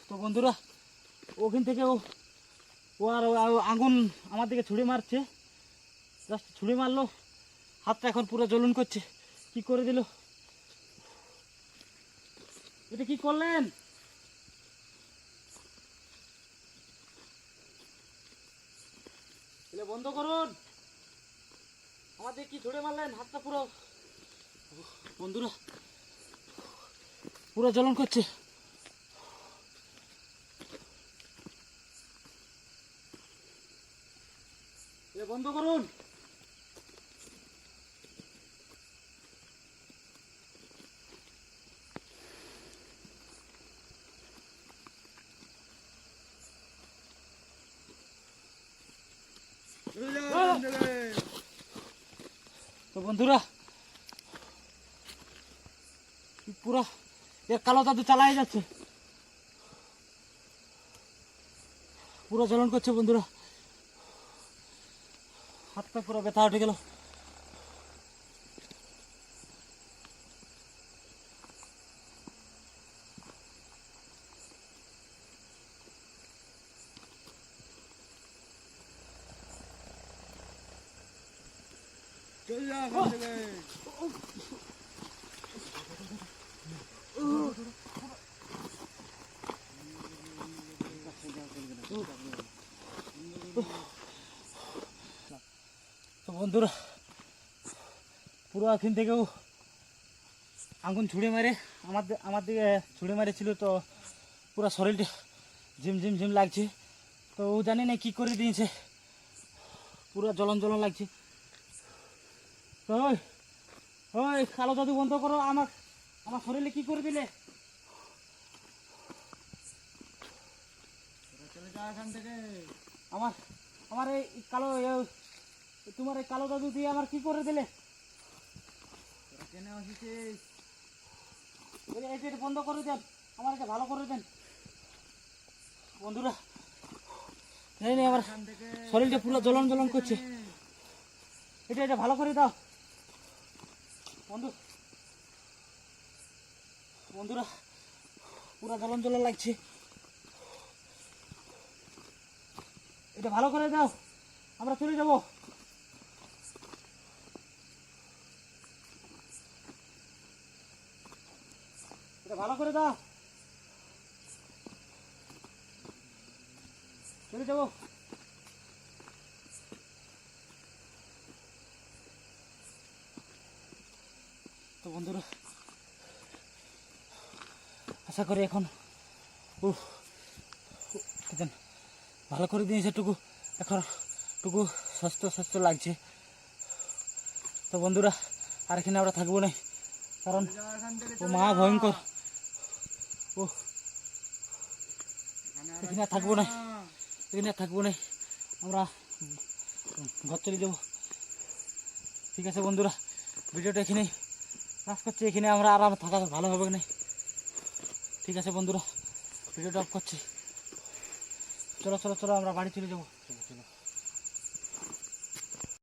তো বন্ধুরা ওখান থেকে ও আর আগুন আমার দিকে ছুড়ে মারছে, জাস্ট ছুড়ে মারলো, হাতটা এখন পুরো জ্বলন করছে। কি করে দিল, এটা কি করলেন? এটা বন্ধ করুন, আমাদের কি ছুড়ে মারলেন, হাতটা পুরো বন্ধুরা পুরো জ্বলন করছে। এটা বন্ধ করুন। তো বন্ধুরা পুরো এর কালো জাদু চালাই যাচ্ছে, পুরো জ্বলন করছে বন্ধুরা, হাতটা পুরো ব্যথা উঠে গেল। তো বন্ধুরা পুরো এখান থেকেও আগুন ছুঁড়ে মেরে আমার দিকে ছুঁড়ে মেরেছিল, তো পুরো শরীরটা ঝিম ঝিম ঝিম লাগছে। তো ও জানি না কী করে দিয়েছে, পুরো জ্বলন জ্বলন লাগছে। তো ওই কালো জাদু বন্ধ করো, আমার শরীরে কি করে দিলে? চলে যাও এখান থেকে। আমার এই কালো তোমার এই কালো জাদু দিয়ে আমার কি করে দিলে? কেন আসিস? এটা বন্ধ করে দেন, আমার এটা ভালো করে দেন বন্ধুরা। নেই নেই, আমার শরীরটা পুরো জ্বলন জ্বলন করছে, এটা ভালো করে দাও বন্ধুরা, পুরো জ্বলন জ্বলন লাগছে, এটা ভালো করে দাও, আমরা চলে যাব। এটা ভালো করে দাও, চলে যাব। তো বন্ধুরা আশা করি এখন ভালো করে দিয়েছে, এখন সুস্থ লাগছে। তো বন্ধুরা আর এখানে আমরা থাকবো না, কারণ ও মহা ভয়ঙ্কর, এখানে থাকবো না, আমরা ঘর চলে যাবো। ঠিক আছে বন্ধুরা, ভিডিওটা এখানেই কাজ করছি, এখানে আমরা আর থাকা ভালো হবে না। ঠিক আছে বন্ধুরা, ভিডিওটা অফ করছি, চলো আমরা বাড়ি চলে যাবো।